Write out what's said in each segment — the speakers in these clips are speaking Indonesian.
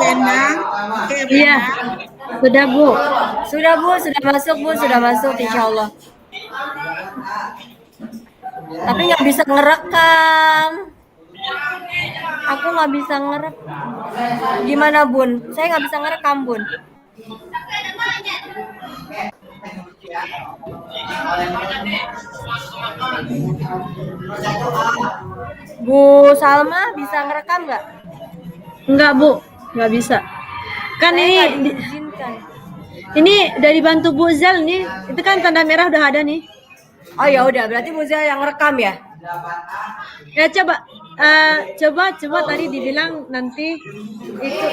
Endang. Iya, sudah Bu. Sudah masuk Bu, sudah masuk insya Allah. Tapi nggak bisa ngerekam. Aku nggak bisa ngerekam. Gimana Bun? Saya nggak bisa ngerekam Bun. Bu Salma bisa ngerekam nggak? Enggak Bu, nggak bisa. Kan Saya ini diizinkan. ini dari bantu Bu Zal nih. Itu kan tanda merah udah ada nih. Oh ya udah, berarti Bu Zal yang rekam ya? Ya coba tadi dibilang nanti itu.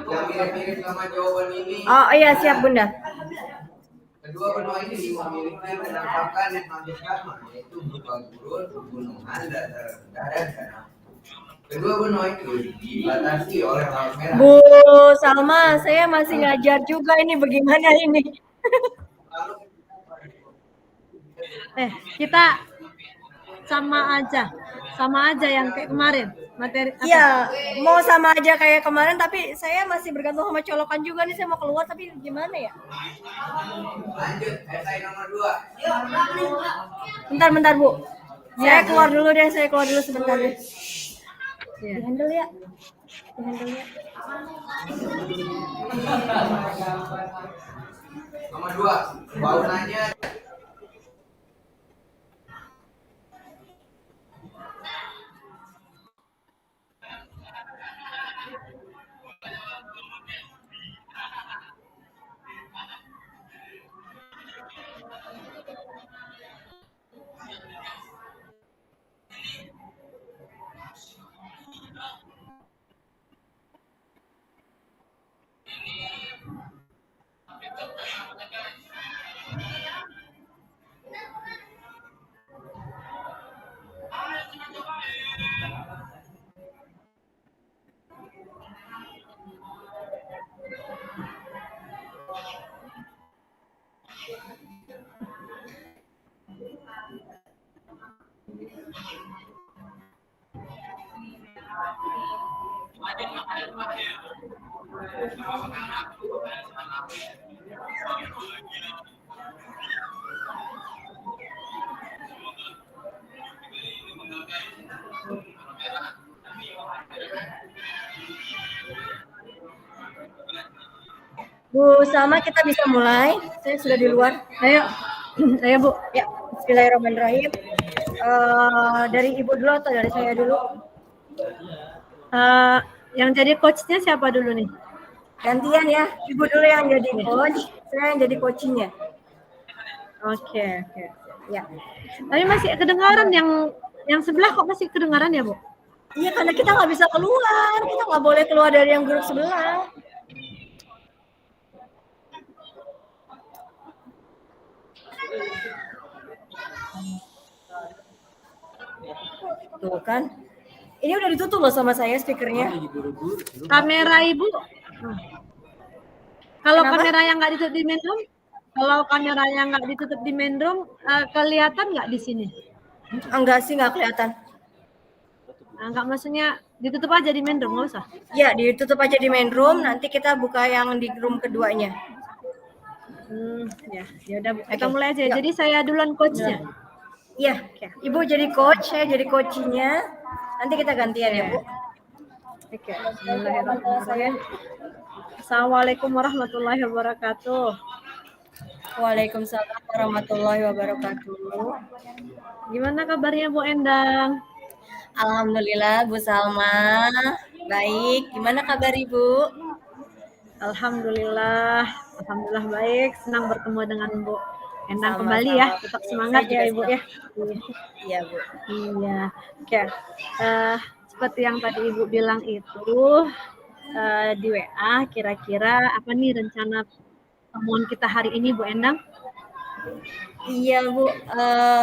Mirip-mirip sama jawaban ini. Oh iya siap Bunda. Kedua benua ini memiliki penampakan yang hampir sama, yaitu berupa gurun, pegunungan, datar rendah, dan danau. Kedua benua itu dibatasi oleh Laut Merah. Bu Salma, saya masih ngajar juga ini, bagaimana ini? Kita sama aja yang kayak kemarin materi. Iya, mau sama aja kayak kemarin, tapi saya masih bergantung sama colokan juga nih. Saya mau keluar, tapi gimana ya? Lanjut, esai nomor 2. Bentar Bu. Saya keluar dulu deh, sebentar deh. Ya. Dihandle ya. Nomor 2, bangunannya. Bu Salma, kita bisa mulai. Saya sudah di luar. Ayo Bu. Ya, bismillahirrahmanirrahim. Dari Ibu dulu atau dari saya dulu? Yang jadi coachnya siapa dulu nih? Gantian ya. Ibu dulu yang jadi coach, saya yang jadi coachingnya. Oke. Ya. Tapi masih kedengaran yang sebelah kok masih kedengaran ya Bu? Iya, karena kita nggak bisa keluar. Kita nggak boleh keluar dari yang grup sebelah. Tuh kan. Ini udah ditutup loh sama saya speakernya. Kamera Ibu. Kalau Kenapa? kamera yang nggak ditutup di main room, kelihatan nggak di sini? Enggak sih, nggak kelihatan. Enggak, maksudnya ditutup aja di main room, nggak usah? Ya, ditutup aja di main room. Nanti kita buka yang di room keduanya. Ya udah, kita Oke. mulai aja. Ya. Jadi saya duluan coachnya. Iya, Ibu jadi coach, saya jadi coachingnya. Nanti kita gantian ya Bu. Oke. Bismillahirrahmanirrahim. Assalamualaikum warahmatullahi wabarakatuh. Waalaikumsalam warahmatullahi wabarakatuh. Gimana kabarnya Bu Endang? Alhamdulillah Bu Salma. Baik, gimana kabar Ibu? Alhamdulillah baik. Senang bertemu dengan Bu Endang Sama-sama. kembali ya. Tetap semangat Saya ya juga Ibu senang. ya. Iya Bu. Iya. Oke. Seperti yang tadi Ibu bilang itu di WA, kira-kira apa nih rencana pertemuan kita hari ini Bu Endang? Iya Bu,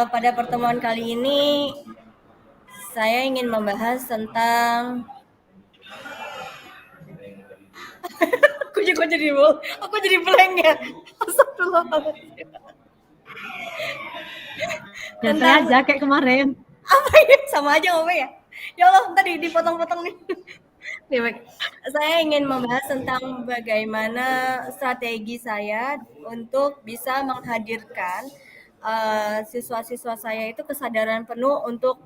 pada pertemuan kali ini saya ingin membahas tentang aku jadi blank ya. Astagfirullahaladzim. Santai aja kayak kemarin. Apa ya? Sama aja ngomong ya? Ya Allah, tadi dipotong-potong nih. Nih, baik. Saya ingin membahas tentang bagaimana strategi saya untuk bisa menghadirkan siswa-siswa saya itu kesadaran penuh untuk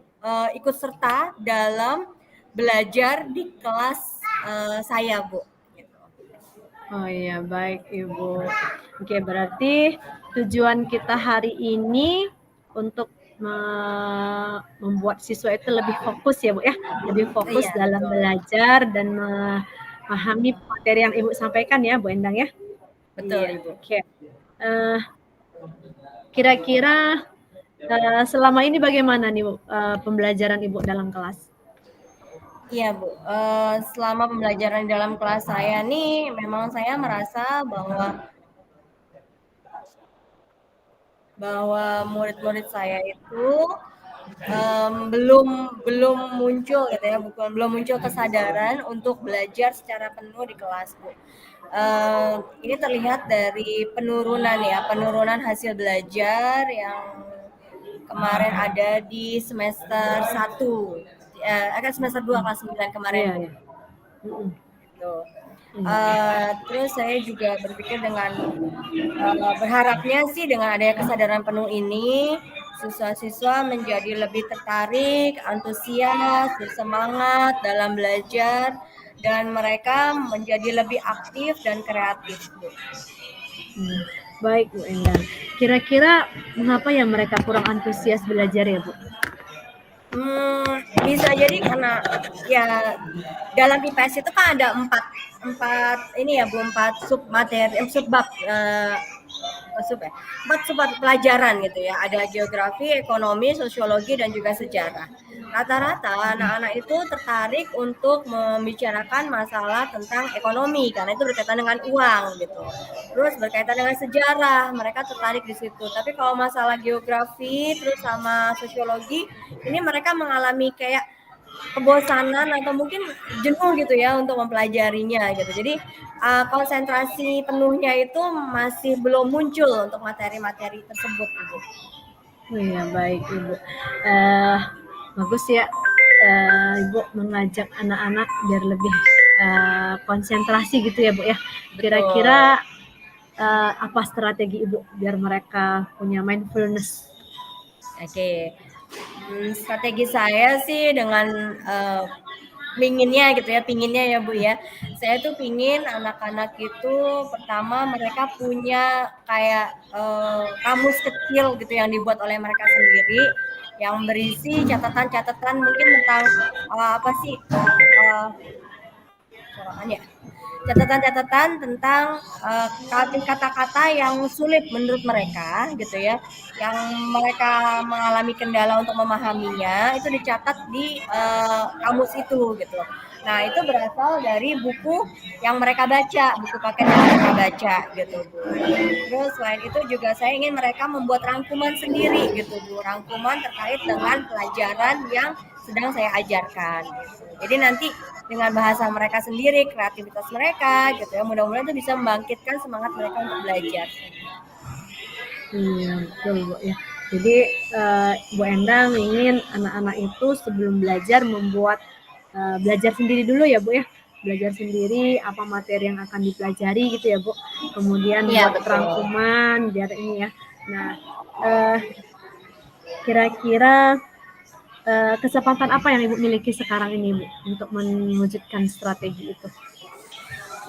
ikut serta dalam belajar di kelas saya, Bu. Gitu. Oh iya, baik Ibu. Oke, berarti tujuan kita hari ini untuk membuat siswa itu lebih fokus ya Bu ya, lebih fokus Iya, dalam betul. belajar dan memahami materi yang Ibu sampaikan ya Bu Endang ya. Betul, Iya, Ibu. oke. Kira-kira selama ini bagaimana nih Bu pembelajaran Ibu dalam kelas? Iya, Bu. Selama pembelajaran di dalam kelas saya nih, memang saya merasa bahwa murid-murid saya itu belum muncul gitu ya, belum muncul kesadaran untuk belajar secara penuh di kelas, Bu. Ini terlihat dari penurunan hasil belajar yang kemarin ada di semester 1, akan semester 2 kelas 9 kemarin, Iya, Bu. iya. Gitu. Terus saya juga berpikir dengan berharapnya sih dengan adanya kesadaran penuh ini, siswa-siswa menjadi lebih tertarik, antusias, bersemangat dalam belajar, dan mereka menjadi lebih aktif dan kreatif, Bu. Baik Bu Endang. Kira-kira mengapa ya mereka kurang antusias belajar ya Bu? Bisa jadi karena ya dalam IPS itu kan ada empat ini ya Bu, sub materi, subbab empat sub pelajaran gitu ya. Ada geografi, ekonomi, sosiologi, dan juga sejarah. Rata-rata anak-anak itu tertarik untuk membicarakan masalah tentang ekonomi karena itu berkaitan dengan uang gitu. Terus berkaitan dengan sejarah, mereka tertarik di situ. Tapi kalau masalah geografi terus sama sosiologi, ini mereka mengalami kayak kebosanan atau mungkin jenuh gitu ya untuk mempelajarinya gitu. Jadi konsentrasi penuhnya itu masih belum muncul untuk materi-materi tersebut, Ibu. Oh iya, baik Ibu. Bagus ya Ibu mengajak anak-anak biar lebih konsentrasi gitu ya Bu ya. Kira-kira apa strategi Ibu biar mereka punya mindfulness? Oke. Strategi saya sih dengan pinginnya ya Bu ya. Saya tuh pingin anak-anak itu pertama mereka punya kayak kamus kecil gitu yang dibuat oleh mereka sendiri yang berisi catatan-catatan mungkin tentang apa sih catatan-catatan tentang kata-kata yang sulit menurut mereka gitu ya, yang mereka mengalami kendala untuk memahaminya itu dicatat di kamus itu gitu. Nah itu berasal dari buku yang mereka baca, buku paket yang mereka baca gitu Bu. Terus selain itu juga saya ingin mereka membuat rangkuman sendiri gitu Bu, rangkuman terkait dengan pelajaran yang sedang saya ajarkan. Gitu. Jadi nanti dengan bahasa mereka sendiri, kreativitas mereka gitu ya, mudah-mudahan itu bisa membangkitkan semangat mereka untuk belajar. Iya betul Bu ya. Jadi Bu Endang ingin anak-anak itu sebelum belajar membuat belajar sendiri dulu ya Bu ya. Belajar sendiri apa materi yang akan dipelajari gitu ya Bu. Kemudian Iya, buat betul. rangkuman biar ini ya. Nah kira-kira kesempatan apa yang Ibu miliki sekarang ini Bu untuk mewujudkan strategi itu?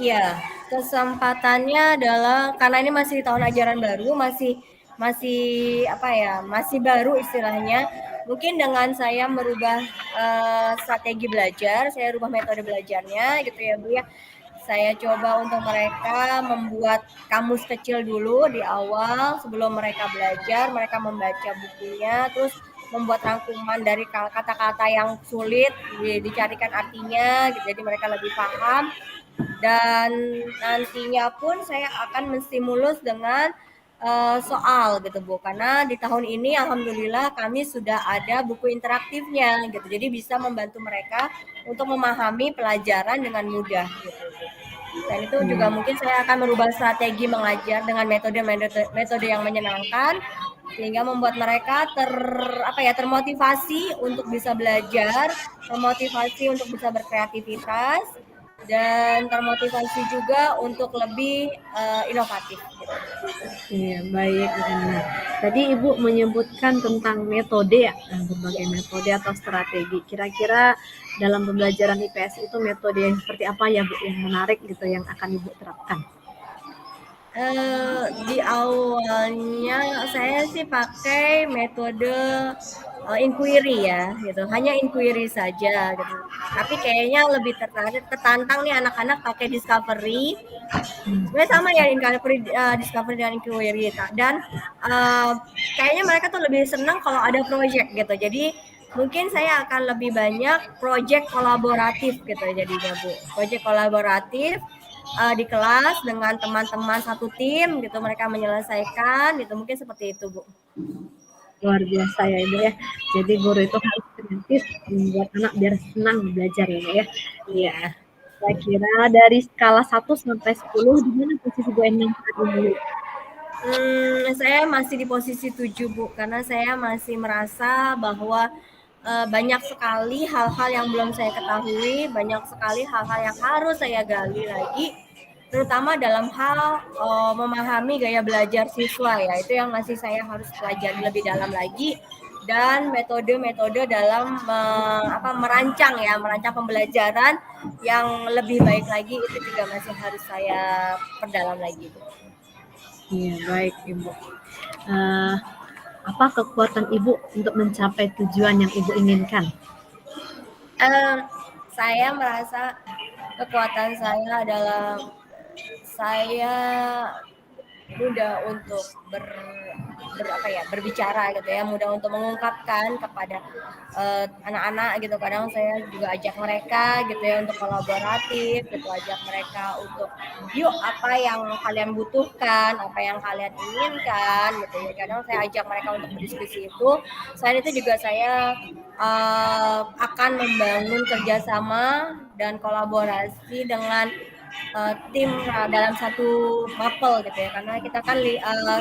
Iya, kesempatannya adalah karena ini masih tahun ajaran baru, masih apa ya, masih baru istilahnya. Mungkin dengan saya merubah strategi belajar, saya rubah metode belajarnya gitu ya Bu ya. Saya coba untuk mereka membuat kamus kecil dulu di awal sebelum mereka belajar, mereka membaca bukunya, terus membuat rangkuman dari kata-kata yang sulit, dicarikan artinya, gitu, jadi mereka lebih paham. Dan nantinya pun saya akan menstimulus dengan soal gitu Bu, karena di tahun ini alhamdulillah kami sudah ada buku interaktifnya gitu, jadi bisa membantu mereka untuk memahami pelajaran dengan mudah gitu Bu. Dan itu juga mungkin saya akan merubah strategi mengajar dengan metode yang menyenangkan sehingga membuat mereka termotivasi untuk bisa belajar, termotivasi untuk bisa berkreativitas, dan termotivasi juga untuk lebih inovatif. Gitu. Iya, baik. Nah, tadi Ibu menyebutkan tentang metode ya, berbagai metode atau strategi. Kira-kira dalam pembelajaran IPS itu metode yang seperti apa ya Bu yang menarik gitu yang akan Ibu terapkan? Di awalnya saya sih pakai metode inquiry ya, gitu. Hanya inquiry saja, gitu. Tapi kayaknya lebih tertantang nih anak-anak pakai discovery. Sebenarnya sama ya discovery dan inquiry. Dan kayaknya mereka tuh lebih senang kalau ada project gitu. Jadi mungkin saya akan lebih banyak project kolaboratif gitu jadinya Bu. Project kolaboratif di kelas dengan teman-teman satu tim gitu, mereka menyelesaikan gitu, mungkin seperti itu Bu. Luar biasa ya Ibu ya. Jadi guru itu harus kreatif membuat anak biar senang belajar ya Bu ya. Iya. Saya kira dari skala 1 sampai 10 di mana posisi Bu Endang saat ini? Saya masih di posisi 7 Bu, karena saya masih merasa bahwa banyak sekali hal-hal yang belum saya ketahui, banyak sekali hal-hal yang harus saya gali lagi, terutama dalam hal memahami gaya belajar siswa ya, itu yang masih saya harus pelajari lebih dalam lagi, dan metode-metode dalam merancang pembelajaran yang lebih baik lagi, itu juga masih harus saya perdalam lagi. Iya, baik Ibu. Apa kekuatan Ibu untuk mencapai tujuan yang Ibu inginkan? Saya merasa kekuatan saya adalah saya mudah untuk berbicara gitu ya, mudah untuk mengungkapkan kepada anak-anak gitu. Kadang saya juga ajak mereka gitu ya untuk kolaboratif gitu, ajak mereka untuk yuk apa yang kalian butuhkan, apa yang kalian inginkan gitu ya. Kadang saya ajak mereka untuk berdiskusi itu. Selain itu juga saya akan membangun kerjasama dan kolaborasi dengan tim dalam satu mapel gitu ya, karena kita kan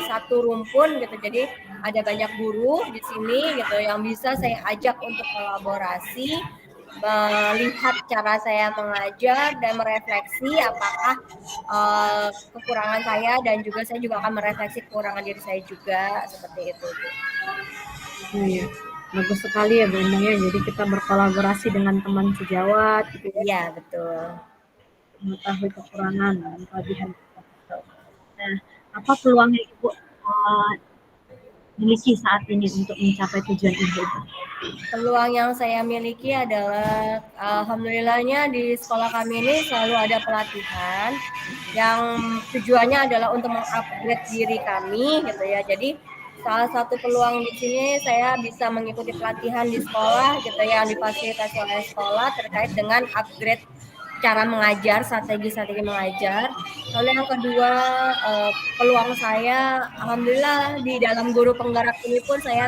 satu rumpun gitu, jadi ada banyak guru di sini gitu yang bisa saya ajak untuk kolaborasi, melihat cara saya mengajar dan merefleksi apakah kekurangan saya, dan juga saya juga akan merefleksi kekurangan diri saya juga, seperti itu. Iya, bagus sekali ya Bu Endang ya. Jadi kita berkolaborasi dengan teman sejawat gitu ya. Iya betul. Mengetahui kekurangan dan kelebihan kita. Nah, apa peluang yang Ibu miliki saat ini untuk mencapai tujuan Ibu? Peluang yang saya miliki adalah alhamdulillahnya di sekolah kami ini selalu ada pelatihan yang tujuannya adalah untuk mengupgrade diri kami gitu ya. Jadi salah satu peluang di sini saya bisa mengikuti pelatihan di sekolah gitu ya, yang difasilitasi oleh sekolah terkait dengan upgrade cara mengajar, strategi-strategi mengajar. Lalu yang kedua, peluang saya alhamdulillah di dalam guru penggerak ini pun saya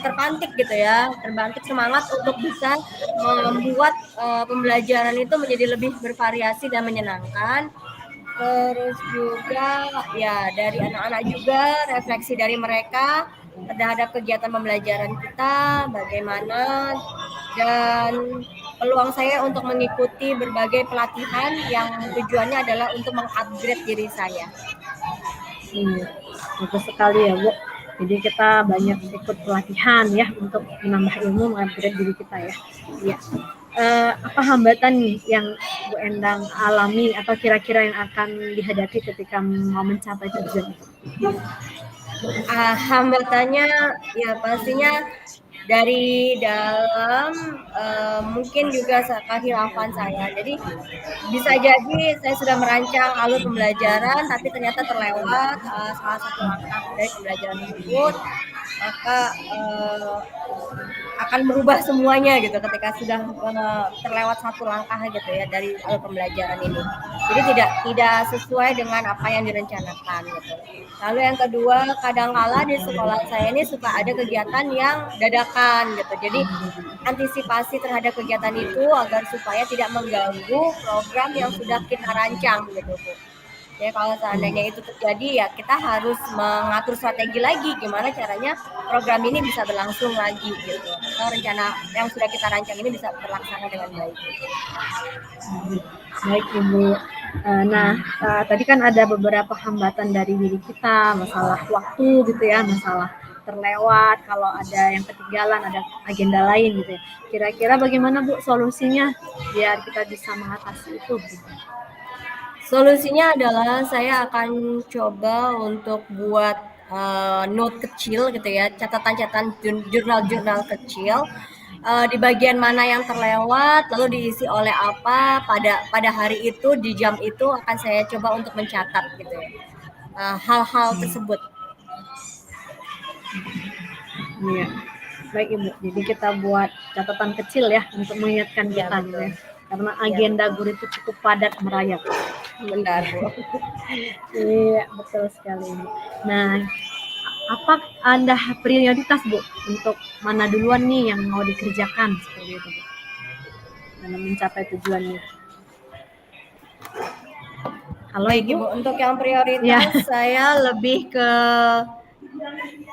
terpantik gitu ya, terbantik semangat untuk bisa membuat pembelajaran itu menjadi lebih bervariasi dan menyenangkan. Terus juga ya dari anak-anak juga, refleksi dari mereka terhadap kegiatan pembelajaran kita bagaimana, dan peluang saya untuk mengikuti berbagai pelatihan yang tujuannya adalah untuk mengupgrade diri saya. Bagus sekali ya Bu. Jadi kita banyak ikut pelatihan ya untuk menambah ilmu, mengupgrade diri kita ya. Iya. Apa hambatan nih yang Bu Endang alami atau kira-kira yang akan dihadapi ketika mau mencapai tujuan itu? Hambatannya ya pastinya dari dalam mungkin juga kehilafan saya. Jadi bisa jadi saya sudah merancang alur pembelajaran tapi ternyata terlewat salah satu langkah dari pembelajaran tersebut, maka akan merubah semuanya gitu ketika sudah terlewat satu langkah gitu ya dari alur pembelajaran ini. Jadi tidak sesuai dengan apa yang direncanakan gitu. Lalu yang kedua, kadangkala di sekolah saya ini suka ada kegiatan yang dadakan gitu. Jadi antisipasi terhadap kegiatan itu agar supaya tidak mengganggu program yang sudah kita rancang gitu Bu. Ya kalau seandainya itu terjadi ya kita harus mengatur strategi lagi gimana caranya program ini bisa berlangsung lagi gitu. Atau rencana yang sudah kita rancang ini bisa terlaksana dengan baik. Baik Ibu. Nah, tadi kan ada beberapa hambatan dari diri kita, masalah waktu gitu ya, masalah terlewat, kalau ada yang ketinggalan, ada agenda lain gitu ya. Kira-kira bagaimana Bu solusinya biar kita bisa mengatasi itu? Gitu? Solusinya adalah saya akan coba untuk buat note kecil gitu ya, catatan-catatan jurnal-jurnal kecil di bagian mana yang terlewat, lalu diisi oleh apa pada hari itu di jam itu akan saya coba untuk mencatat gitu ya hal-hal tersebut. Iya. Baik Ibu, jadi kita buat catatan kecil ya untuk mengingatkan Ya, kita gitu betul. ya. Karena Ya, agenda guru itu cukup padat merayap. benar Bu. Iya, betul sekali Ibu. Nah, apa Anda prioritas Bu untuk mana duluan nih yang mau dikerjakan seperti itu Bu? Dalam mencapai tujuannya. Halo Baik Ibu. Ibu, untuk yang prioritas Ya. saya lebih ke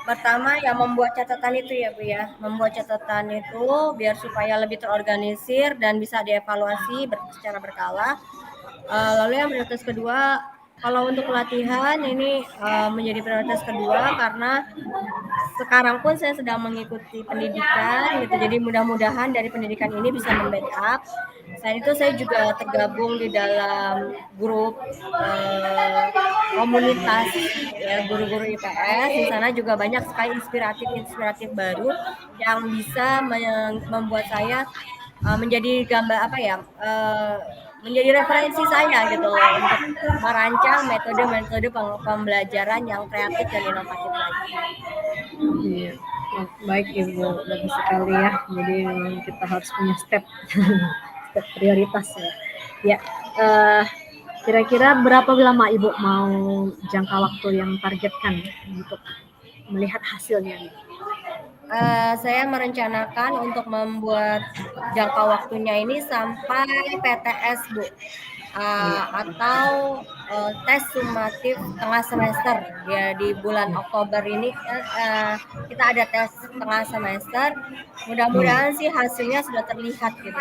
pertama ya membuat catatan itu ya Bu ya. Membuat catatan itu biar supaya lebih terorganisir dan bisa dievaluasi secara berkala. Lalu yang prioritas kedua, kalau untuk pelatihan ini menjadi prioritas kedua karena sekarang pun saya sedang mengikuti pendidikan gitu. Jadi mudah-mudahan dari pendidikan ini bisa membackup. Selain itu saya juga tergabung di dalam grup komunitas ya guru-guru IPS. Di sana juga banyak sekali inspiratif baru yang bisa membuat saya menjadi gambar apa ya menjadi referensi saya gitu loh untuk merancang metode-metode pembelajaran yang kreatif dan inovatif lagi. Iya. Baik Ibu, bagus sekali ya. Jadi memang kita harus punya step step prioritas ya. Ya, kira-kira berapa lama Ibu mau jangka waktu yang targetkan untuk melihat hasilnya? Saya merencanakan untuk membuat jangka waktunya ini sampai PTS Bu. Atau tes sumatif tengah semester ya di bulan Oktober ini kita ada tes tengah semester. Mudah-mudahan sih hasilnya sudah terlihat gitu.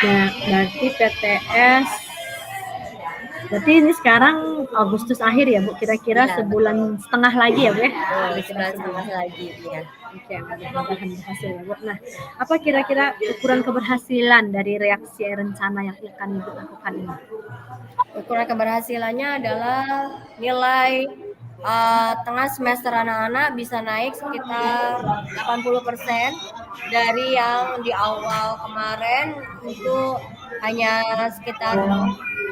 Nah, berarti PTS berarti ini sekarang Agustus akhir ya Bu, kira-kira Ya, sebulan setengah lagi ya Bu ya? sebulan setengah lagi ya. Oke, mudah-mudahan berhasil ya Bu. Nah, apa kira-kira ukuran keberhasilan dari reaksi rencana yang akan Ibu lakukan ini? Ukuran keberhasilannya adalah nilai tengah semester anak-anak bisa naik sekitar 80% dari yang di awal kemarin itu hanya sekitar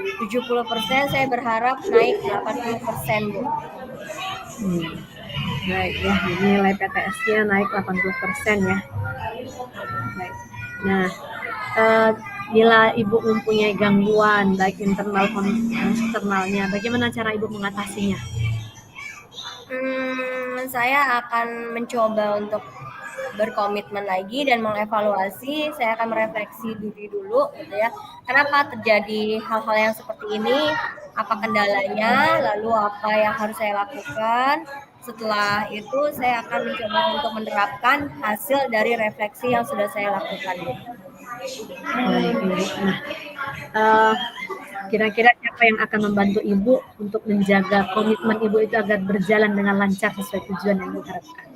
70%, saya berharap naik 80% Bu. Baik ya, jadi nilai PTS-nya naik 80% ya. Baik. Nah, bila Ibu mempunyai gangguan baik internal maupun eksternalnya, bagaimana cara Ibu mengatasinya? Saya akan mencoba untuk berkomitmen lagi dan mengevaluasi. Saya akan merefleksi diri dulu gitu ya. Kenapa terjadi hal-hal yang seperti ini? Apa kendalanya? Lalu apa yang harus saya lakukan? Setelah itu saya akan mencoba untuk menerapkan hasil dari refleksi yang sudah saya lakukan. Baik, Ibu. Nah, kira-kira siapa yang akan membantu Ibu untuk menjaga komitmen Ibu itu agar berjalan dengan lancar sesuai tujuan yang Ibu harapkan?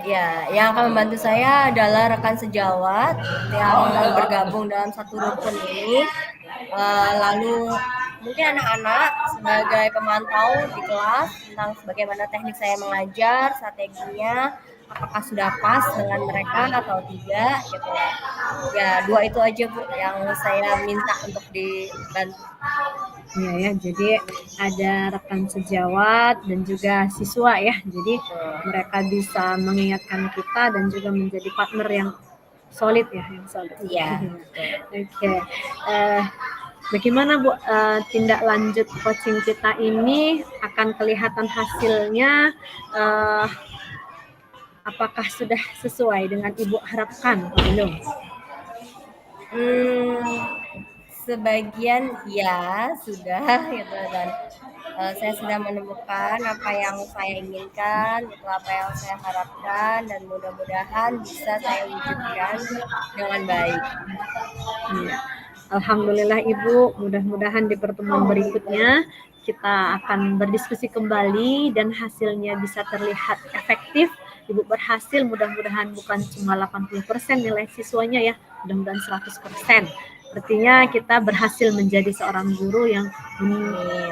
Ya, yang akan membantu saya adalah rekan sejawat yang bergabung dalam satu rukun ini. Lalu mungkin anak-anak sebagai pemantau di kelas tentang bagaimana teknik saya mengajar, strateginya, apakah sudah pas dengan mereka atau tidak gitu. Ya, dua itu aja Bu yang saya minta untuk dibantu. Iya ya, jadi ada rekan sejawat dan juga siswa ya. Jadi mereka bisa mengingatkan kita dan juga menjadi partner yang solid ya, yang solid. Iya. Oke. Bagaimana Bu tindak lanjut coaching kita ini akan kelihatan hasilnya? Apakah sudah sesuai dengan Ibu harapkan atau belum? sebagian ya sudah gitu, dan saya sudah menemukan apa yang saya inginkan, itu apa yang saya harapkan, dan mudah-mudahan bisa saya wujudkan dengan baik. Iya. Alhamdulillah Ibu, mudah-mudahan di pertemuan berikutnya kita akan berdiskusi kembali dan hasilnya bisa terlihat efektif. Ibu berhasil, mudah-mudahan bukan cuma 80% nilai siswanya ya, mudah-mudahan 100%. Artinya kita berhasil menjadi seorang guru yang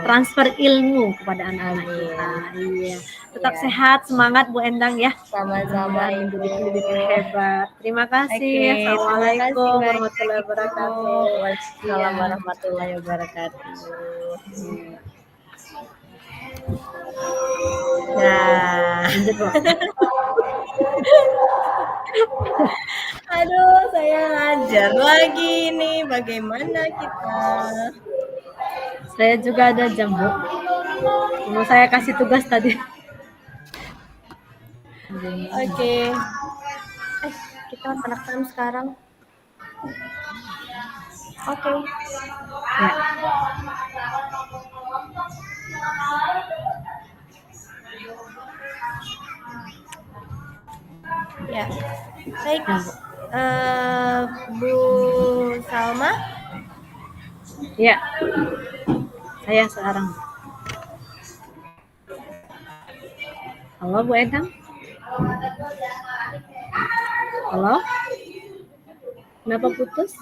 transfer ilmu kepada anak-anak kita. Iya. Tetap Iya. sehat, semangat Bu Endang ya. Sama-sama Mudah-mudahan menjadi Ibu. pendidik yang hebat. Terima kasih. Oke, terima kasih Assalamualaikum banyak warahmatullahi Ibu. wabarakatuh. Waalaikumsalam Iya. warahmatullahi wabarakatuh. Nah, lanjut Bu. Aduh, saya ngajar lagi nih. Bagaimana kita? Saya juga ada jam Bu. Mau saya kasih tugas tadi. Oke. Kita penasaran sekarang. Oke. Ya. Ya. Baik. Ya, Bu. Bu Salma. Ya. Saya sekarang. Halo Bu Endang. Halo. Kenapa putus?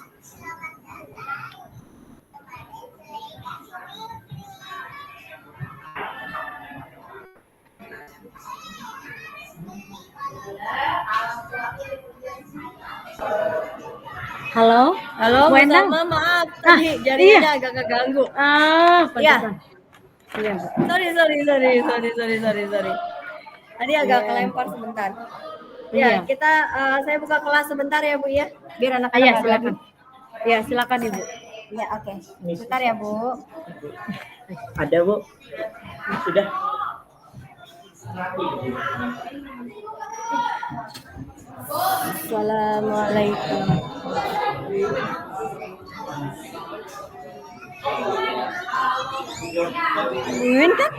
Halo. Halo, Bu Bu Endang. Salma, maaf tadi jaringannya agak keganggu. Pantesan. Iya, Bu. Sorry. Tadi agak kelempar sebentar. Ya, Iya. kita saya buka kelas sebentar ya Bu ya, biar anak-anak Iya, nggak silakan. gabut. Ya, silakan Ibu. Ya, oke. Sebentar ya Bu. Ada Bu, sudah. Assalamualaikum. Win kan?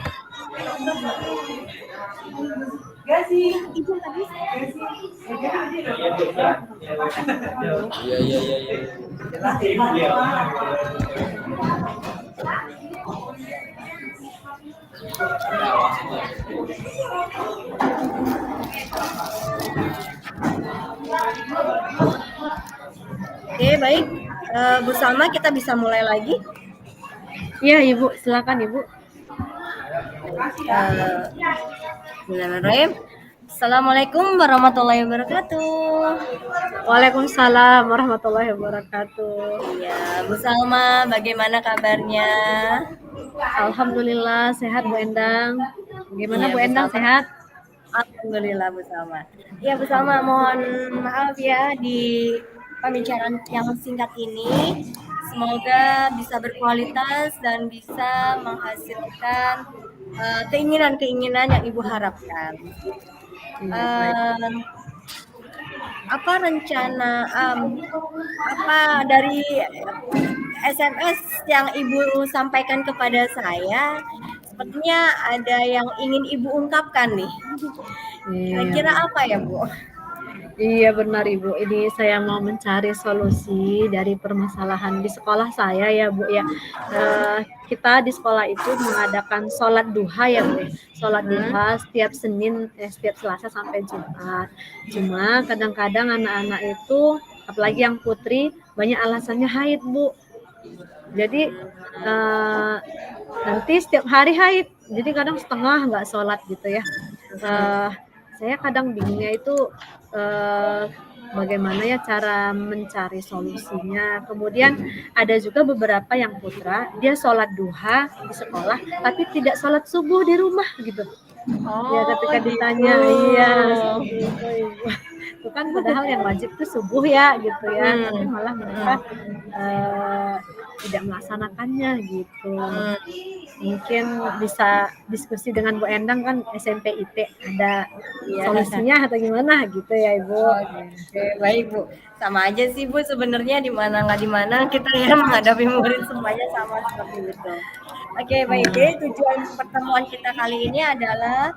Oke, baik. Bu Salma, kita bisa mulai lagi. Iya, Ibu, silakan Ibu. Bismillahirrahmanirrahim. Assalamualaikum warahmatullahi wabarakatuh. Waalaikumsalam warahmatullahi wabarakatuh. Ya, Bu Salma, bagaimana kabarnya? Alhamdulillah sehat Bu Endang. Bagaimana Iya, Bu Bu Endang, Salma. sehat? Alhamdulillah Bu Salma. Ya Bu Salma, mohon maaf ya di pembicaraan yang singkat ini. Semoga bisa berkualitas dan bisa menghasilkan keinginan-keinginan yang Ibu harapkan. Apa rencana apa dari SMS yang Ibu sampaikan kepada saya? Sepertinya ada yang ingin Ibu ungkapkan nih. Kira-kira apa ya Bu? Iya benar Ibu, ini saya mau mencari solusi dari permasalahan di sekolah saya ya Bu ya. Kita di sekolah itu mengadakan sholat duha ya Bu. Sholat duha setiap setiap Selasa sampai Jumat. Cuma kadang-kadang anak-anak itu, apalagi yang putri, banyak alasannya haid Bu. Jadi nanti setiap hari haid, jadi kadang setengah nggak sholat gitu ya. Saya kadang bingungnya itu bagaimana ya cara mencari solusinya. Kemudian ada juga beberapa yang putra, dia sholat duha di sekolah, tapi tidak sholat subuh di rumah gitu. Ya ketika ditanya, iya seperti itu Ibu. Itu kan padahal yang wajib itu subuh ya gitu ya, tapi malah mereka tidak melaksanakannya gitu. mungkin bisa diskusi dengan Bu Endang kan SMP IT ada Iya. solusinya atau gimana gitu ya Ibu. Oke, baik Bu. Sama aja sih Bu sebenarnya di mana nggak di mana kita ya menghadapi murid semuanya sama seperti itu. Oke, baik. Jadi tujuan pertemuan kita kali ini adalah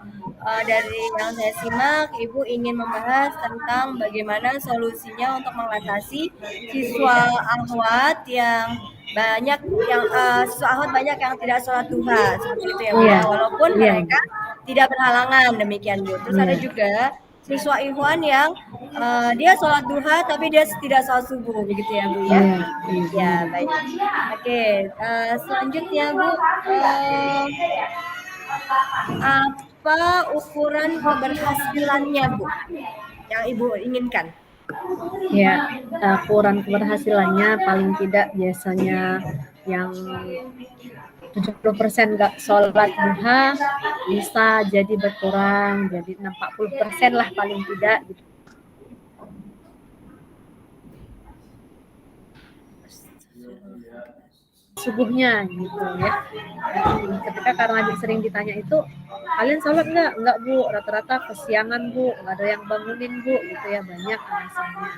dari yang saya simak, Ibu ingin membahas tentang bagaimana solusinya untuk mengatasi siswa ahwat yang banyak yang siswa ahwat banyak yang tidak sholat duha seperti itu ya Bu ya. Iya. Walaupun Iya. mereka tidak berhalangan demikian Bu. Terus ada Iya. juga siswa ikhwan yang dia sholat duha tapi dia tidak sholat subuh begitu ya Bu ya. Iya. Ya baik. Oke, selanjutnya Bu, apa ukuran keberhasilannya Bu yang Ibu inginkan? Ya, ukuran keberhasilannya paling tidak biasanya yang 70% nggak sholat duha bisa jadi berkurang jadi 40% lah paling tidak gitu. Subuhnya gitu ya. Ketika karena sering ditanya itu kalian sholat nggak Bu, rata-rata kesiangan Bu, nggak ada yang bangunin Bu gitu ya, banyak alasannya.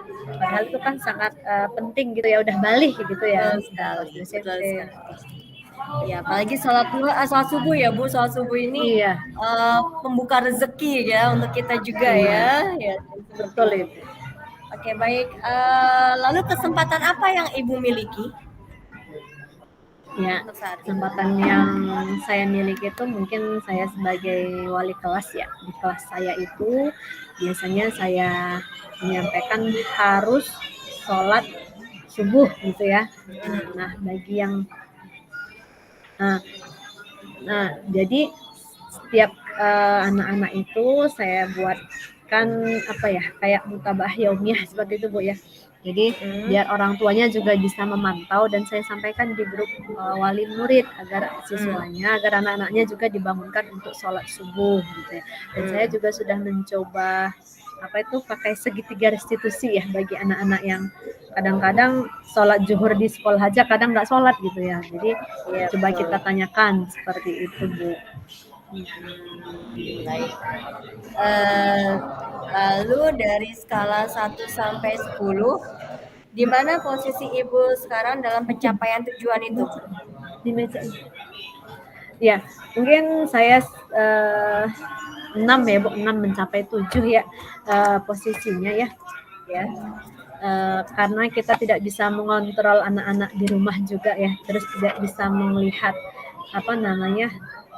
Padahal itu kan sangat penting gitu ya, udah balik gitu ya. Betul sekali. Ya, apalagi sholat subuh ya Bu, sholat subuh ini Iya. Pembuka rezeki ya untuk kita juga ya. Ya, betul itu. Oke, baik. Lalu kesempatan apa yang Ibu miliki? Ya, kesempatan yang saya miliki itu mungkin saya sebagai wali kelas ya. Di kelas saya itu biasanya saya menyampaikan harus sholat subuh gitu ya. Nah, bagi yang jadi setiap anak-anak itu saya buatkan apa ya, kayak mutabah yaumiyah seperti itu Bu ya. Jadi biar orang tuanya juga bisa memantau dan saya sampaikan di grup wali murid agar siswanya, agar anak-anaknya juga dibangunkan untuk sholat subuh gitu ya. Dan saya juga sudah mencoba pakai segitiga restitusi ya bagi anak-anak yang kadang-kadang sholat zuhur di sekolah aja kadang nggak sholat gitu ya. Jadi ya, coba kita tanyakan seperti itu Bu. Baik. Lalu dari skala 1 sampai 10, di mana posisi Ibu sekarang dalam pencapaian tujuan itu? Di meja. Ya, mungkin saya 6 ya Bu, 6 mencapai 7 ya posisinya ya. Karena kita tidak bisa mengontrol anak-anak di rumah juga ya, terus tidak bisa melihat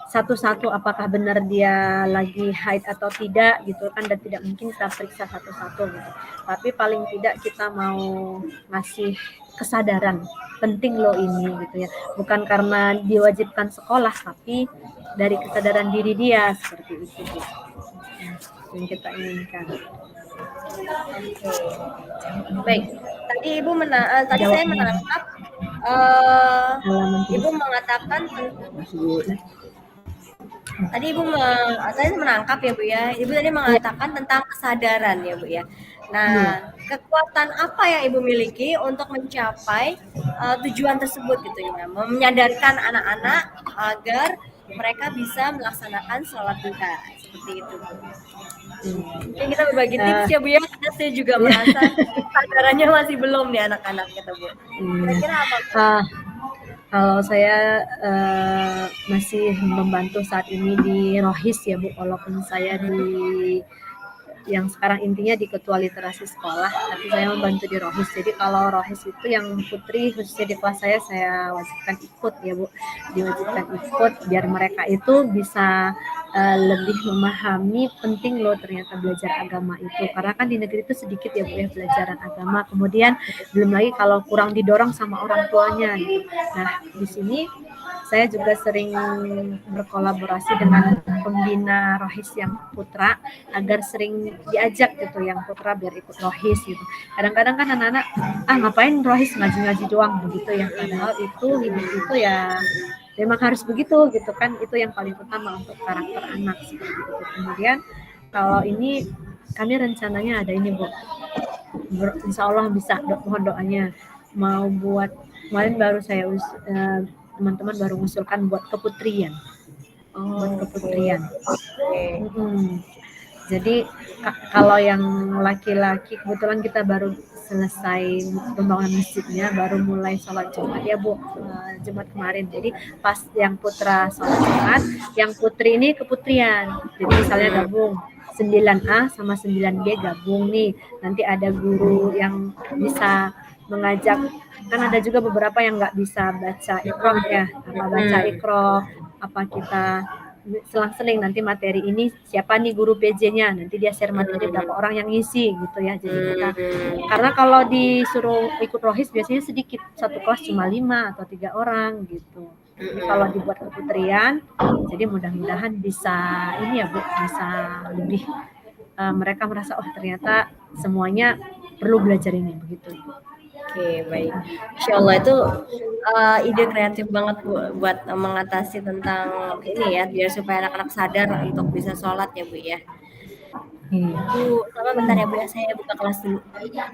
satu-satu apakah benar dia lagi haid atau tidak gitu kan, dan tidak mungkin kita periksa satu-satu gitu. Tapi paling tidak kita mau ngasih kesadaran penting loh ini gitu ya, bukan karena diwajibkan sekolah tapi dari kesadaran diri dia seperti itu gitu. Yang kita inginkan. Baik, tadi Ibu tadi saya menangkap Ibu mengatakan tadi saya menangkap ya Bu ya, Ibu tadi mengatakan tentang kesadaran ya Bu ya. Nah, kekuatan apa yang Ibu miliki untuk mencapai tujuan tersebut gitu ya, menyadarkan anak-anak agar mereka bisa melaksanakan sholat duha seperti itu. Mungkin kita berbagi tips ya Bu ya, karena saya juga merasa kesadarannya masih belum nih anak-anak gitu Bu. Kira-kira apa Bu? Kalau saya masih membantu saat ini di Rohis ya Bu, walaupun saya yang sekarang intinya di ketua literasi sekolah, tapi saya membantu di Rohis. Jadi kalau Rohis itu yang putri khususnya di kelas saya wajibkan ikut ya Bu, diwajibkan ikut biar mereka itu bisa lebih memahami penting loh ternyata belajar agama itu, karena kan di negeri itu sedikit ya Bu ya pelajaran agama. Kemudian belum lagi kalau kurang didorong sama orang tuanya gitu. Nah di sini saya juga sering berkolaborasi dengan pembina Rohis yang putra agar sering diajak gitu yang putra biar ikut Rohis gitu. Kadang-kadang kan anak-anak ngapain Rohis ngaji-ngaji doang begitu ya, padahal itu hidup itu ya memang harus begitu gitu kan, itu yang paling utama untuk karakter anak seperti itu. Kemudian kalau ini kami rencananya ada ini Bu, insya Allah bisa mohon doanya mau buat, kemarin baru saya teman-teman baru mengusulkan buat keputrian. Buat keputrian. Jadi kalau yang laki-laki kebetulan kita baru selesai pembangunan masjidnya, baru mulai sholat Jumat ya Bu, Jumat kemarin. Jadi pas yang putra sholat Jumat, yang putri ini keputrian. Jadi misalnya gabung 9A sama 9B gabung nih. Nanti ada guru yang bisa mengajak, kan ada juga beberapa yang nggak bisa baca Iqra ya, baca Iqra, apa kita selang-seling nanti materi ini siapa nih guru PJ-nya, nanti dia share materi berapa orang yang ngisi gitu ya. Jadi kita, karena kalau disuruh ikut rohis biasanya sedikit, satu kelas cuma 5 atau 3 orang gitu. Jadi kalau dibuat keputrian, jadi mudah-mudahan bisa ini ya Bu, bisa lebih mereka merasa oh ternyata semuanya perlu belajar ini begitu. Oke, baik. Insya Allah itu ide kreatif banget Bu, buat mengatasi tentang ini ya, biar supaya anak-anak sadar untuk bisa sholat ya Bu ya. Bu, sama bentar ya Bu ya, saya buka kelas dulu. Ya.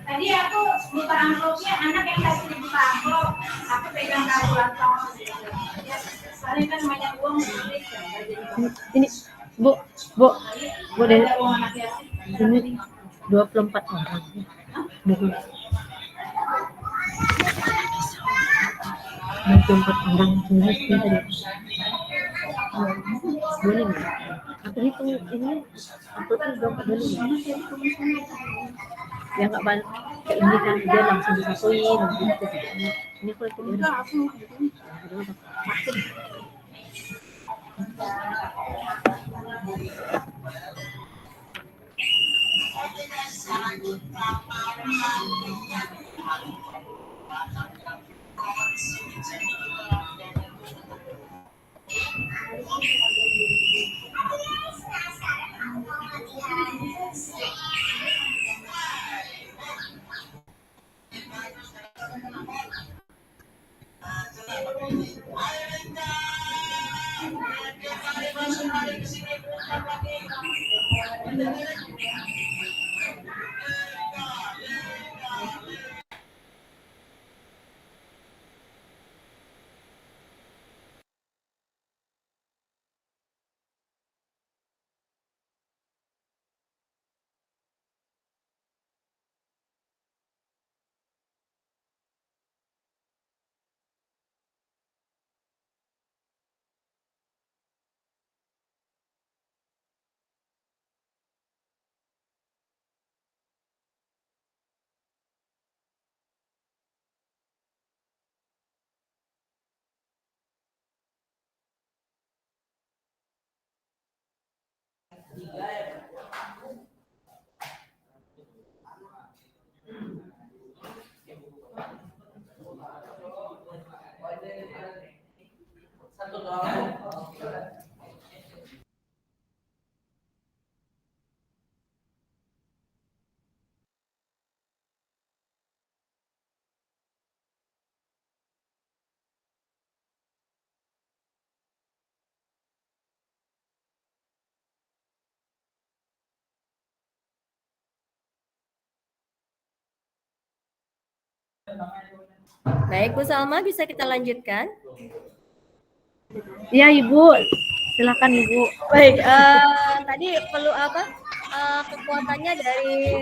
Tadi aku buka amplopnya, anak yang kasih buka amplop, aku pegang kalkulator. Soalnya kan banyak uang. Ini Bu deh. Ini 24 orang. Bu. 24 orang ini tadi. Boleh nggak? Aku hitung ini aku tuh 24 boleh nggak? Ya nggak banyak kayak ini kan dia langsung disatuin gitu. Ini aku hitung udah. Baik Bu Salma, bisa kita lanjutkan? Iya Ibu, silakan Ibu. Baik, tadi perlu apa? Kekuatannya dari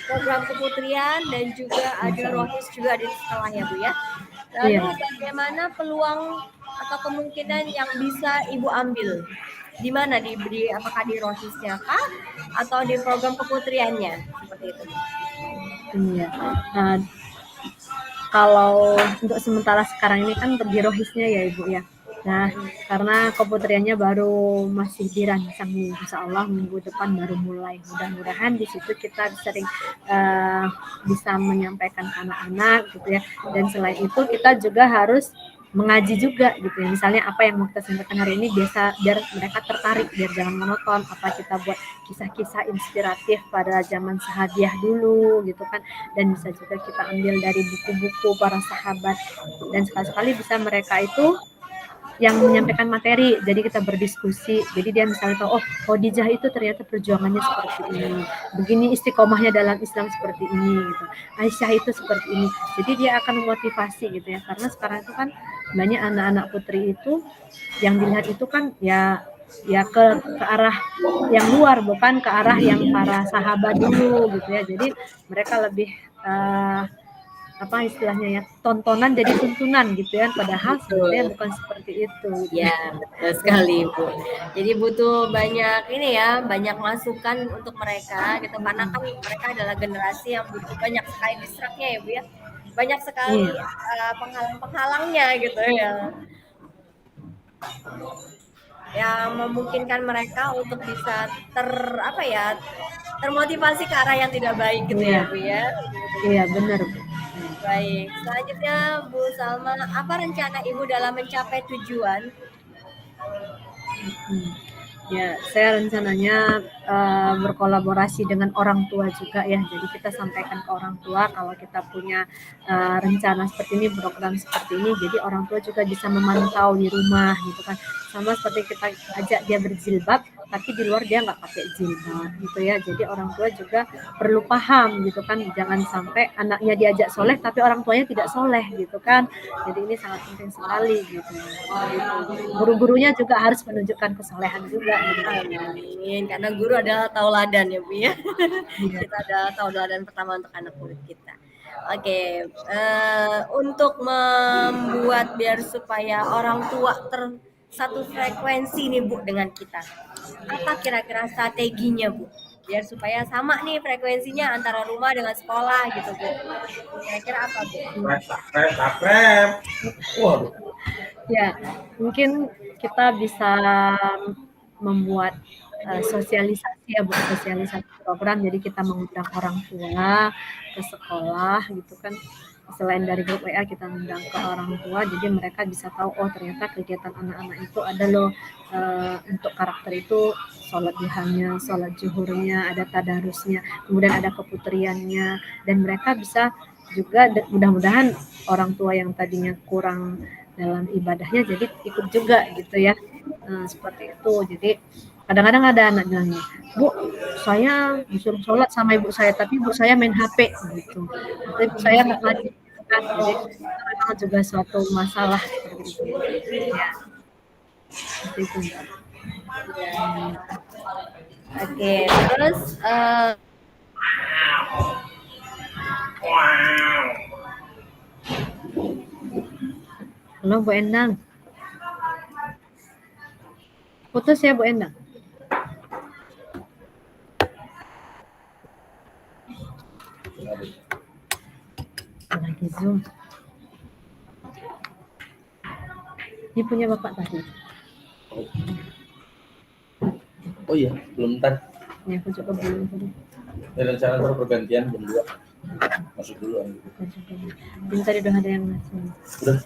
program keputrian dan juga ada rohis juga di setelahnya Bu ya. Lalu bagaimana peluang atau kemungkinan yang bisa Ibu ambil? Di mana diberi? Apakah di rohisnya kah? Atau di program keputriannya? Seperti itu. Iya. Kalau untuk sementara sekarang ini kan di rohisnya ya Ibu ya. Nah, karena keputriannya baru masih dirancang nih, insya Allah minggu depan baru mulai. Mudah-mudahan di situ kita sering bisa menyampaikan ke anak-anak gitu ya. Dan selain itu kita juga harus mengaji juga gitu ya. Misalnya apa yang mau kita sampaikan hari ini biasa biar mereka tertarik, biar jangan monoton. Apa kita buat kisah-kisah inspiratif pada zaman sahabiah dulu gitu kan. Dan bisa juga kita ambil dari buku-buku para sahabat. Dan sekali-sekali bisa mereka itu yang menyampaikan materi, jadi kita berdiskusi. Jadi dia misalnya tahu, oh Khadijah itu ternyata perjuangannya seperti ini, begini istiqomahnya dalam Islam seperti ini, gitu. Aisyah itu seperti ini. Jadi dia akan memotivasi gitu ya, karena sekarang itu kan banyak anak-anak putri itu yang dilihat itu kan ya ke arah yang luar, bukan ke arah yang para sahabat dulu gitu ya. Jadi mereka lebih apa istilahnya ya, tontonan jadi tuntunan gitu ya, padahal sebenarnya Betul. bukan seperti itu gitu. Ya, betul sekali, Bu. Jadi butuh banyak ini ya, banyak masukan untuk mereka gitu karena kan mereka adalah generasi yang butuh banyak sekali distraknya ya, Bu ya. Banyak sekali Iya, penghalang-penghalangnya gitu ya. Yang memungkinkan mereka untuk bisa apa ya, termotivasi ke arah yang tidak baik gitu iya, ya, Bu ya. iya benar. Baik, selanjutnya Bu Salma, apa rencana Ibu dalam mencapai tujuan? Hmm. Ya, saya rencananya berkolaborasi dengan orang tua juga ya. Jadi kita sampaikan ke orang tua kalau kita punya rencana seperti ini, program seperti ini. Jadi orang tua juga bisa memantau di rumah gitu kan. Sama seperti kita ajak dia berjilbab, tapi di luar dia nggak pakai jilbab gitu ya. Jadi orang tua juga perlu paham gitu kan. Jangan sampai anaknya diajak soleh, tapi orang tuanya tidak soleh gitu kan. Jadi ini sangat penting sekali gitu. Guru-gurunya juga harus menunjukkan kesolehan juga gitu. Amin. Karena guru adalah tauladan ya, Bu ya. Iya. Kita adalah tauladan pertama untuk anak murid kita. Oke, untuk membuat biar supaya orang tua satu frekuensi nih Bu dengan kita. Apa kira-kira strateginya Bu? Biar supaya sama nih frekuensinya antara rumah dengan sekolah gitu Bu. Kira-kira apa Bu? Waduh. Ya, mungkin kita bisa membuat sosialisasi ya, Bu, sosialisasi program. Jadi kita mengundang orang tua ke sekolah gitu kan. Selain dari grup WA kita undang ke orang tua, jadi mereka bisa tahu oh ternyata kegiatan anak-anak itu ada loh untuk karakter itu sholat duhanya, sholat zuhurnya, ada tadarusnya, kemudian ada keputriannya, dan mereka bisa juga mudah-mudahan orang tua yang tadinya kurang dalam ibadahnya jadi ikut juga gitu ya. Seperti itu. Jadi kadang-kadang ada anak bilangnya, Bu, saya disuruh sholat sama ibu saya, tapi ibu saya main HP gitu. Atau ibu saya nggak ngaji gitu kan. Jadi itu memang juga suatu masalah seperti itu. Ya, seperti itu. Mbak. Oke, terus Halo Bu Endang. Putus ya Bu Endang. Lagi Zoom. Ini punya Bapak tadi. Oh iya, belum ntar. Ini aku coba belum tadi. Rencana ntar pergantian jam 2. Masuk dulu. Ini tadi udah ada yang ngasih. Udah.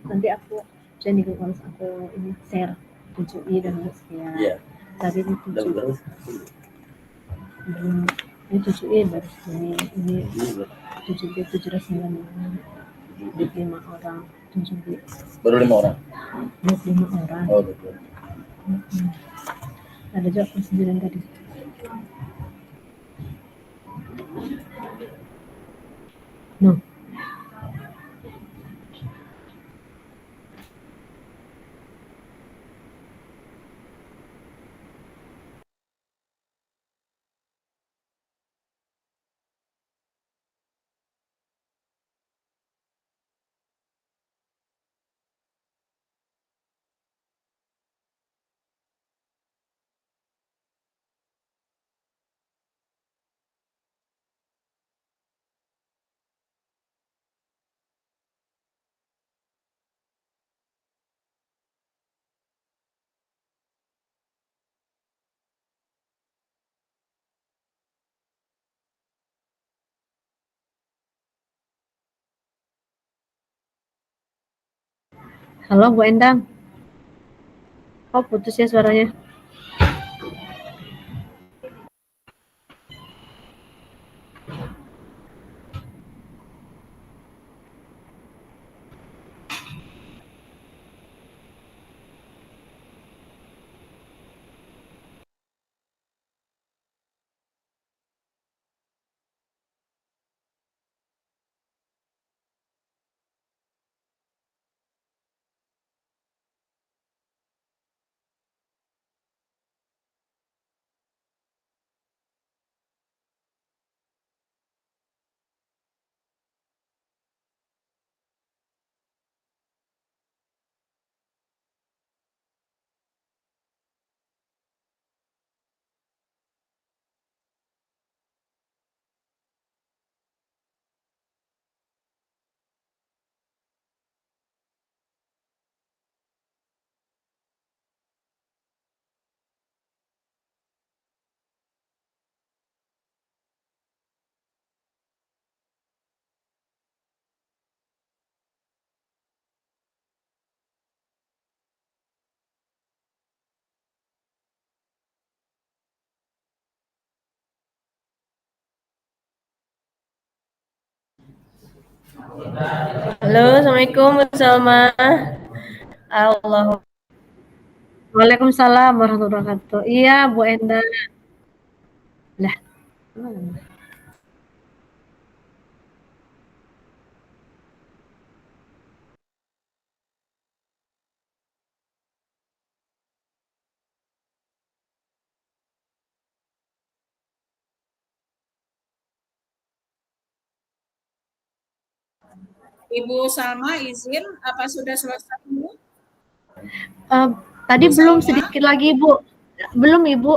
Nanti aku jadi harus aku ini share 7i dan ya. Iya. Tadi ini Udah 7. baru. Ini 7i baru ini 7b 709 25 orang 7b Baru 5 orang. 25 orang. Oh, betul. Ada juga persediaan tadi. No. Halo Bu Endang. Oh putus ya suaranya. Halo, Assalamualaikum Bu Salma. Allah. Waalaikumsalam warahmatullahi wabarakatuh. Iya Bu Endang. Lah. Ibu Salma izin, apa sudah selesai Bu? Tadi Bu belum Salma? sedikit lagi Bu. Belum Ibu.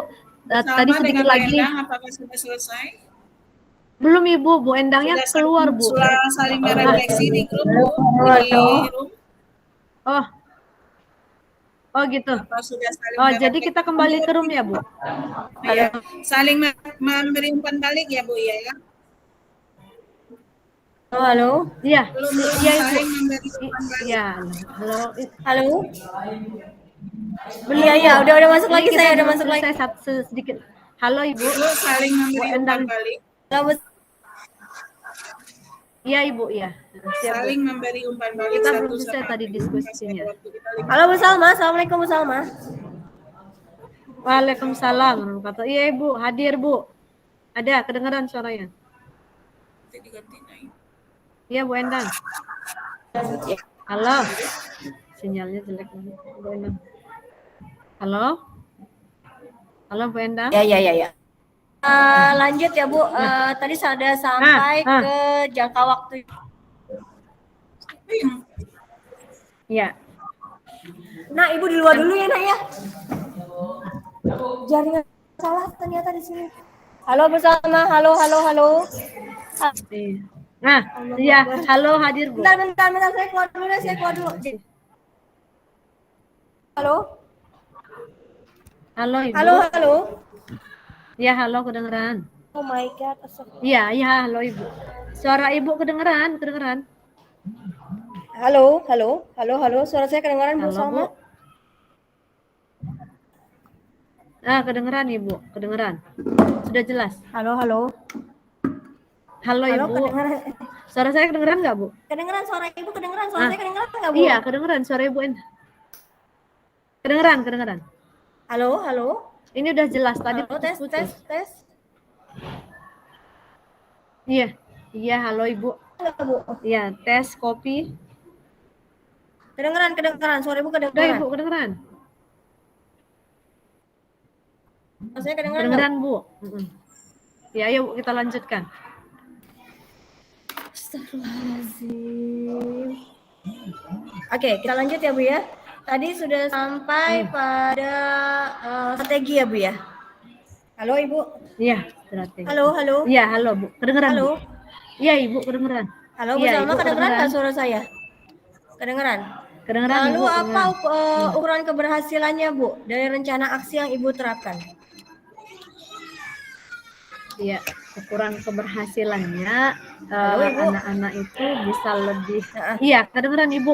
Tadi Salma sedikit dengan Bu lagi. Endang, apakah sudah selesai? Belum Ibu. Bu Endangnya keluar Bu. Sudah saling merefleksi di grup Bu, di room. Oh. Oh gitu. Apa sudah saling Oh jadi merefleksi? kita kembali ke room ya Bu. Ya, saling memberi umpan balik ya Bu ya. Halo, halo. Iya. Belum Iya Ibu. saling memberi umpan balik. Iya. Halo. Halo. Iya, iya, udah masuk lagi, saya udah masuk lagi. Saya sedikit. Halo Ibu. Bu saling memberi Bu umpan Endang. balik. Halo, Bu. Iya Ibu, iya. Siap, Bu. Saling memberi umpan balik Kita satu belum selesai sama tadi lain. diskusinya. Halo Bu Salma, Assalamualaikum Bu Salma. Waalaikumsalam warahmatullahi wabarakatuh. Iya Ibu, hadir Bu. Ada kedengaran suaranya? Iya Bu Endang. Halo. Sinyalnya jelek banget Bu Endang. Halo. Halo Bu Endang. Ya. Lanjut ya Bu. Tadi sudah sampai ke jangka waktu. Iya. Nah, Ibu di luar dulu ya, Nak ya. Jaringan salah ternyata di sini. Halo Bu Salma, halo. Iya. Nah, iya, halo hadir Bu. Bentar, saya keluar dulu. Halo. Halo Ibu. Halo. Iya, halo kedengeran. Oh my god. Iya, halo Ibu. Suara Ibu kedengeran. Halo. Suara saya kedengaran Bu Halo, Salma? Bu. Ah, kedengeran Ibu, kedengeran. Sudah jelas. Halo. Halo Ibu. Kedengeran. Suara saya kedengeran nggak Bu? Kedengeran suara Ibu, kedengeran suara saya kedengeran nggak Bu? Iya, kedengeran suara Ibu. Kedengeran. Halo. Ini udah jelas tadi. Halo, tes. Iya, halo Ibu. Enggak Bu. Iya, tes kopi. Kedengeran suara Ibu Udah kedengeran. Ibu, kedengeran. Saya kedengeran. Kedengeran Bu. Ya, ayo Bu, kita lanjutkan. Astagfirullahaladzim. Oke, kita lanjut ya Bu ya. Tadi sudah sampai pada strategi ya Bu ya. Halo Ibu. Iya, strategi. Halo. Iya, halo Bu. Kedengeran Halo. Bu? Iya Ibu, kedengeran. Halo Bu Salma, kedengeran nggak suara saya? Kedengeran. Lalu Ibu, apa ukuran keberhasilannya Bu dari rencana aksi yang Ibu terapkan? Iya, ukuran keberhasilannya Halo, Ibu. anak-anak itu bisa lebih. Iya, kedengeran Ibu.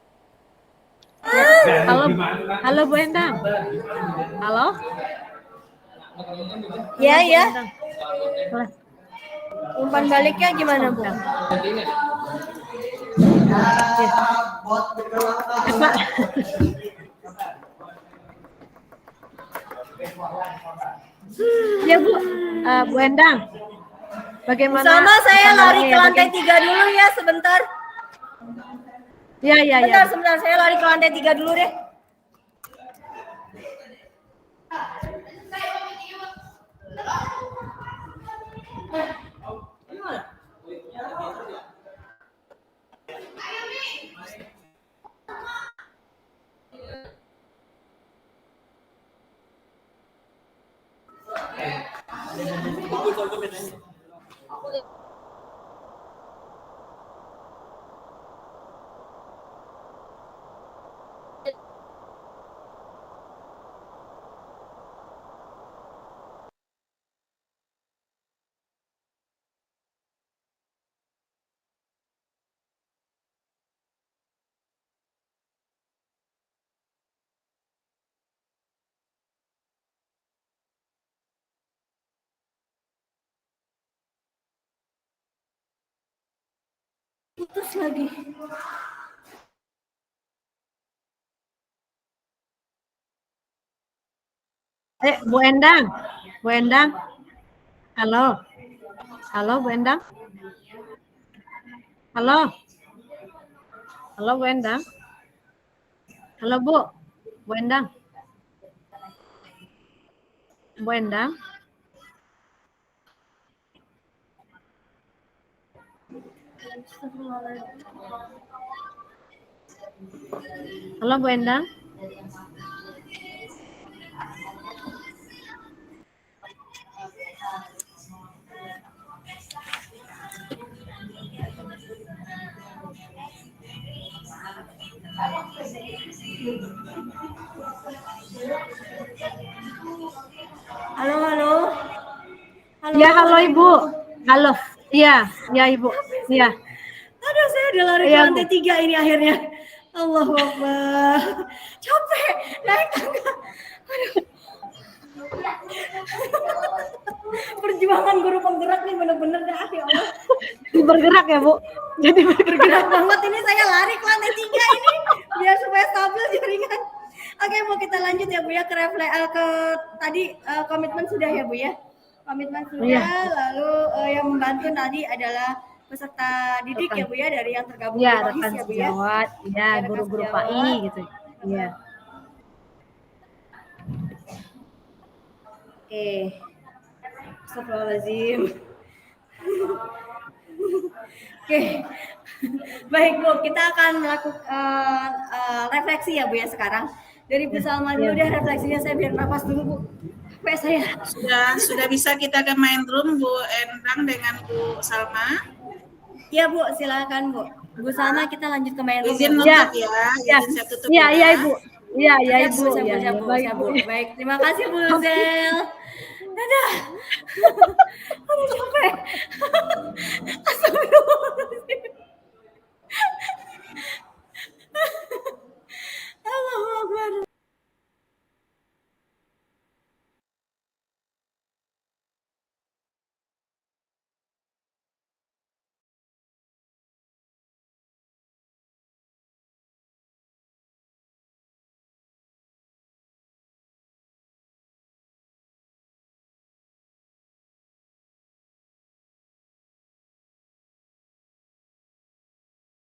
Halo, halo Bu Endang. Halo. Ya, ya. Endang. Boleh. Umpan baliknya gimana, Bu? Pak. Ya Bu, Bu Endang. Bagaimana? Sama saya lari ke lantai bagaimana? 3 dulu ya sebentar. Ya, ya, ya. Sebentar, saya lari ke lantai 3 dulu deh. Putus lagi. Bu Endang. Bu Endang. Halo. Halo Bu Endang. Halo. Halo Bu Endang. Halo Bu. Bu Endang. Bu Endang. Halo Bu Endang. Halo, halo. Halo. Ya, halo Ibu. Halo. Iya, ya Ibu. Iya. Aduh, saya udah lari ke Iya, lantai 3 ini akhirnya. Allahu Akbar. Capek naik tangga. Aduh. Perjuangan guru penggerak nih bener-bener dah ya Allah. Bergerak ya Bu. Jadi Bergerak banget ini saya lari ke lantai 3 ini biar supaya stabil jaringan. Oke, Bu, kita lanjut ya Bu ya ke ke tadi komitmen sudah ya Bu ya. Komitmen sudah, Iya. lalu yang membantu tadi adalah peserta didik ya Bu ya dari yang tergabung Iya, di rekan PAHIS ya Bu ya. sejawat, ya Rekan guru-guru sejawat. PAI gitu. Iya. Oke. Astagfirullahaladzim. Oke. Baik Bu, kita akan melakukan refleksi ya Bu ya sekarang. Dari Bu Salma dulu deh refleksinya, saya biar nafas dulu Bu. Sampai saya. Sudah bisa kita ke main room Bu Endang dengan Bu Salma. Iya Bu, silakan Bu. Bu Salma kita lanjut ke main room. Izin Bu. nutup ya. Ya. Izin saya tutup Iya, ya. iya Ibu. Iya, iya Siap, Ibu. Bu, siap, Iya, siap, iya. Bu, Baik, siap, Bu. Bu. Baik, terima kasih Bu Zel. Dadah. Aduh capek. Astagfirullahaladzim.